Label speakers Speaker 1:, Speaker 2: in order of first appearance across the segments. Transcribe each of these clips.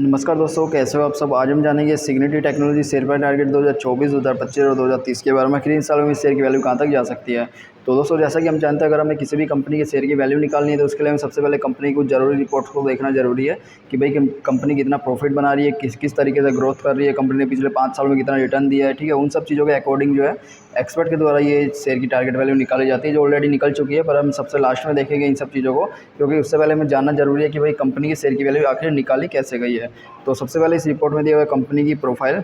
Speaker 1: नमस्कार दोस्तों, कैसे हो आप सब। आज हम जानेंगे सिग्निटी टेक्नोलॉजी शेयर प्राइस टारगेट 2024, 2025 और 2030 के बारे में। आखिर इन सालों में शेयर की वैल्यू कहां तक जा सकती है। तो दोस्तों, जैसा कि हम जानते हैं, अगर हमें किसी भी कंपनी के शेयर की वैल्यू निकालनी है तो उसके लिए हमें सबसे पहले कंपनी की कुछ जरूरी रिपोर्ट्स को देखना जरूरी है कि भाई कंपनी कितना प्रॉफिट बना रही है, किस किस तरीके से ग्रोथ कर रही है, कंपनी ने पिछले 5 सालों में कितना रिटर्न दिया है। ठीक है, उन सब चीज़ों के अकॉर्डिंग जो है एक्सपर्ट के द्वारा ये शेयर की टारगेट वैल्यू निकाली जाती है, जो ऑलरेडी निकल चुकी है। पर हम सबसे लास्ट में देखेंगे इन सब चीज़ों को, क्योंकि उससे पहले हमें जानना जरूरी है कि भाई कंपनी की शेयर की वैल्यू आखिर निकाली कैसे गई है। तो सबसे पहले इस रिपोर्ट में दिया हुआ है कंपनी की प्रोफाइल।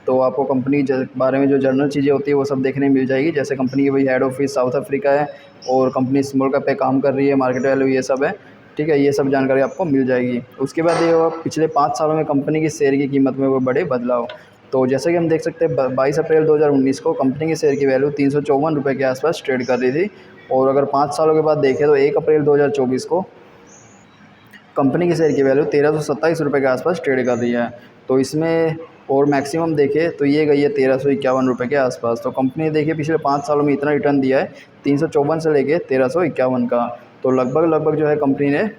Speaker 1: तो आपको कंपनी के बारे में जो जनरल चीज़ें होती है वो सब देखने मिल जाएगी, जैसे कंपनी की भाई हेड ऑफिस साउथ अफ्रीका है और कंपनी स्मॉल कैप पे काम कर रही है, मार्केट वैल्यू ये सब है। ठीक है, ये सब जानकारी आपको मिल जाएगी। उसके बाद ये हुआ पिछले 5 सालों में कंपनी की शेयर की कीमत में वो बड़े बदलाव। तो जैसे कि हम देख सकते हैं 22 अप्रैल 2019 को कंपनी की शेयर की वैल्यू 354 रुपये के आसपास ट्रेड कर रही थी। और अगर 5 सालों के बाद देखें तो 1 अप्रैल 2024 को कंपनी की शेयर की वैल्यू 1327 रुपये के आसपास ट्रेड कर रही है। तो इसमें और मैक्सिमम देखें तो ये गई है 1351 रुपये के आसपास। तो कंपनी ने देखिए पिछले 5 सालों में इतना रिटर्न दिया है, 354 से लेके 1351 का। तो लगभग जो है कंपनी ने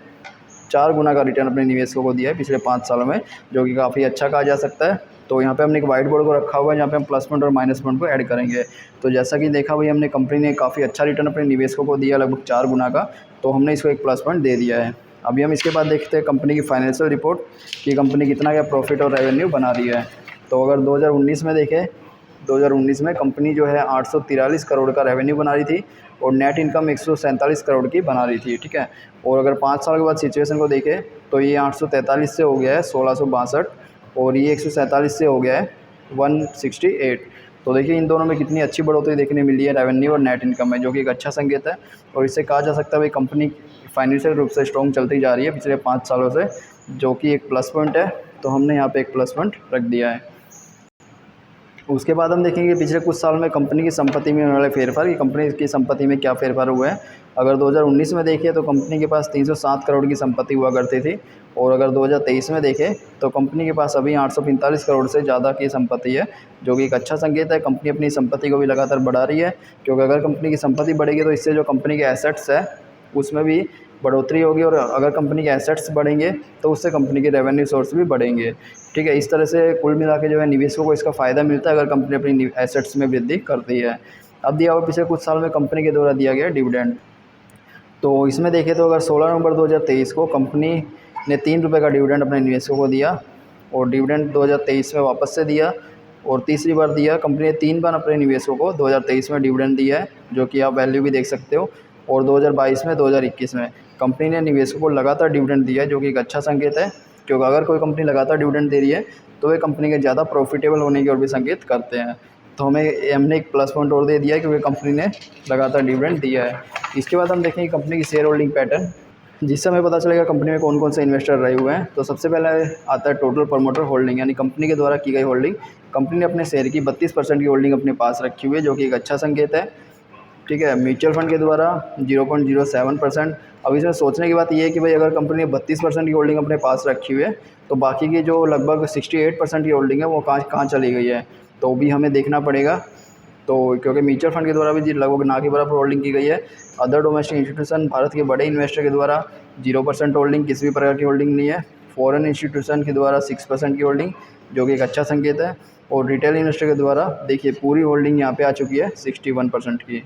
Speaker 1: 4 गुना का रिटर्न अपने निवेशकों को दिया है पिछले 5 सालों में, जो कि काफ़ी अच्छा कहा जा सकता है। तो यहाँ पे हमने एक वाइट बोर्ड को रखा हुआ है जहाँ पे हम प्लस पॉइंट और माइनस पॉइंट को ऐड करेंगे। तो जैसा कि देखा भाई, हमने कंपनी ने काफ़ी अच्छा रिटर्न अपने निवेशकों को दिया, लगभग 4 गुना का। तो हमने इसको एक प्लस पॉइंट दे दिया है। अभी हम इसके बाद देखते हैं कंपनी की फाइनेंशियल रिपोर्ट कि कंपनी कितना क्या प्रॉफिट और रेवेन्यू बना रही है। तो अगर 2019 में देखें, 2019 में कंपनी जो है 843 करोड़ का रेवेन्यू बना रही थी और नेट इनकम 147 करोड़ की बना रही थी। ठीक है, और अगर 5 साल के बाद सिचुएशन को देखें तो ये 843 से हो गया है 1662 और ये 147 से हो गया है 168। तो देखिए इन दोनों में कितनी अच्छी बढ़ोतरी देखने मिली है रेवेन्यू और नेट इनकम में, जो कि एक अच्छा संकेत है। और इससे कहा जा सकता है भाई कंपनी फाइनेंशियल रूप से स्ट्रॉन्ग चलती जा रही है पिछले 5 सालों से, जो कि एक प्लस पॉइंट है। तो हमने यहाँ पे एक प्लस पॉइंट रख दिया है। उसके बाद हम देखेंगे पिछले कुछ साल में कंपनी की संपत्ति में होने वाले फेरफार, कि कंपनी की संपत्ति में क्या फेरफार हुआ है। अगर 2019 में देखें तो कंपनी के पास 307 करोड़ की संपत्ति हुआ करती थी, और अगर 2023 में देखें तो कंपनी के पास अभी 845 करोड़ से ज़्यादा की संपत्ति है, जो कि एक अच्छा संकेत है। कंपनी अपनी संपत्ति को भी लगातार बढ़ा रही है, क्योंकि अगर कंपनी की संपत्ति बढ़ेगी तो इससे जो कंपनी के एसेट्स है उसमें भी बढ़ोतरी होगी, और अगर कंपनी के एसेट्स बढ़ेंगे तो उससे कंपनी के रेवेन्यू सोर्स भी बढ़ेंगे। ठीक है, इस तरह से कुल मिला के जो है निवेशकों को इसका फ़ायदा मिलता है अगर कंपनी अपनी एसेट्स में वृद्धि करती है। अब दिया हुआ पिछले कुछ साल में कंपनी के द्वारा दिया गया डिविडेंड। तो इसमें देखें तो अगर 16 नवंबर 2023 को कंपनी ने 3 रुपये का डिविडेंड अपने निवेशकों को दिया, और डिविडेंड 2023 में वापस से दिया, और तीसरी बार दिया। कंपनी ने 3 बार अपने निवेशकों को 2023 में डिविडेंड दिया है, जो कि आप वैल्यू भी देख सकते हो। और 2022 में, 2021 में कंपनी ने निवेशकों को लगातार डिविडेंड दिया है, जो कि एक अच्छा संकेत है। क्योंकि अगर कोई कंपनी लगातार डिविडेंड दे रही है तो वे कंपनी के ज़्यादा प्रॉफिटेबल होने की ओर भी संकेत करते हैं। तो हमने एक प्लस पॉइंट और दे दिया है क्योंकि कंपनी ने लगातार डिविडेंड दिया है। इसके बाद हम देखेंगे कंपनी की शेयर होल्डिंग पैटर्न, जिससे हमें पता चलेगा कंपनी में कौन कौन से इन्वेस्टर रहे हुए हैं। तो सबसे पहले आता है टोटल प्रमोटर होल्डिंग, यानी कंपनी के द्वारा की गई होल्डिंग। कंपनी ने अपने शेयर की 32% की होल्डिंग अपने पास रखी हुई है, जो कि एक अच्छा संकेत है। ठीक है, म्यूचुअल फंड के द्वारा 0.07%। अब इसमें सोचने की बात यह है कि भाई अगर कंपनी ने 32% की होल्डिंग अपने पास रखी हुई है तो बाकी की जो लगभग 68% की होल्डिंग है वो कहाँ चली गई है, तो भी हमें देखना पड़ेगा। तो क्योंकि म्यूचुअल फंड के द्वारा भी लगभग ना के बराबर होल्डिंग की गई है। अदर डोमेस्टिक इंस्टीट्यूशन, भारत के बड़े इन्वेस्टर के द्वारा 0% होल्डिंग, किसी भी प्रकार की होल्डिंग नहीं है। फॉरेन इंस्टीट्यूशन के द्वारा 6% की होल्डिंग, जो कि एक अच्छा संकेत है। और रिटेल इन्वेस्टर के द्वारा देखिए पूरी होल्डिंग यहाँ पे आ चुकी है 61% की।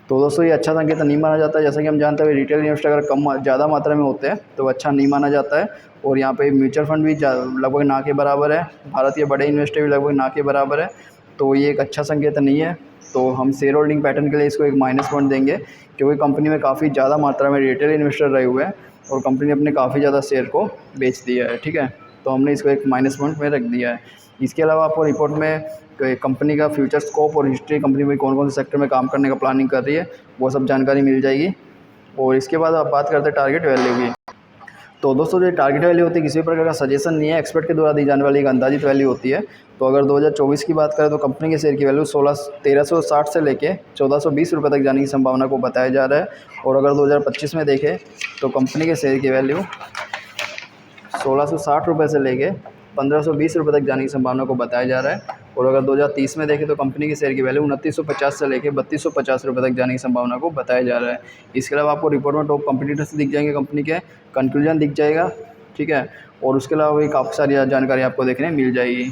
Speaker 1: तो दोस्तों ये अच्छा संकेत नहीं माना जाता है। जैसा कि हम जानते हैं रिटेल इन्वेस्टर अगर ज़्यादा मात्रा में होते हैं तो अच्छा नहीं माना जाता है। और यहाँ पे म्यूचुअल फंड भी लगभग ना के बराबर है, भारत के बड़े इन्वेस्टर भी लगभग ना के बराबर है, तो ये एक अच्छा संकेत नहीं है। तो हम शेयर होल्डिंग पैटर्न के लिए इसको एक माइनस पॉइंट देंगे, क्योंकि कंपनी में काफ़ी ज़्यादा मात्रा में रिटेल इन्वेस्टर रहे हुए हैं और कंपनी ने अपने काफ़ी ज़्यादा शेयर को बेच दिया है। ठीक है, तो हमने इसको एक माइनस पॉइंट में रख दिया है। इसके अलावा आपको रिपोर्ट में कंपनी का फ्यूचर स्कोप और हिस्ट्री, कंपनी में कौन कौन से सेक्टर में काम करने का प्लानिंग कर रही है, वो सब जानकारी मिल जाएगी। और इसके बाद आप बात करते हैं टारगेट वैल्यू की। तो दोस्तों जो टारगेट वैल्यू होती है किसी प्रकार का सजेशन नहीं है, एक्सपर्ट के द्वारा दी जाने वाली एक अंदाजित वैल्यू होती है। तो अगर 2024 की बात करें तो कंपनी के शेयर की वैल्यू 1360 से लेके 1420 रुपये तक जाने की संभावना को बताया जा रहा है। और अगर 2025 में देखें तो कंपनी के शेयर की वैल्यू 1660 रुपये से लेके 1520 रुपये तक जाने की संभावना को बताया जा रहा है। और अगर 2030 में देखें तो कंपनी के शेयर की वैल्यू 2950 से लेकर 3250 रुपये तक जाने की संभावना को बताया जा रहा है। इसके अलावा आपको रिपोर्ट में टॉप कंपटीटर्स दिख जाएंगे, कंपनी के कंक्लूजन दिख जाएगा। ठीक है, और उसके अलावा भी काफ़ी सारी जानकारी आपको देखने मिल जाएगी।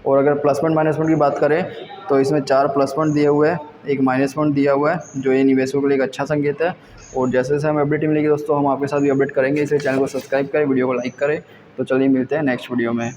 Speaker 1: और अगर प्लस पॉइंट माइनस पॉइंट की बात करें तो इसमें 4 प्लस पॉइंट दिए हुए हैं, 1 माइनस पॉइंट दिया हुआ है, जो ये निवेशकों के लिए एक अच्छा संकेत है। और जैसे जैसे हमें अपडेट मिलेगी दोस्तों, हम आपके साथ भी अपडेट करेंगे। इसलिए चैनल को सब्सक्राइब करें, वीडियो को लाइक करें। तो चलिए मिलते हैं नेक्स्ट वीडियो में।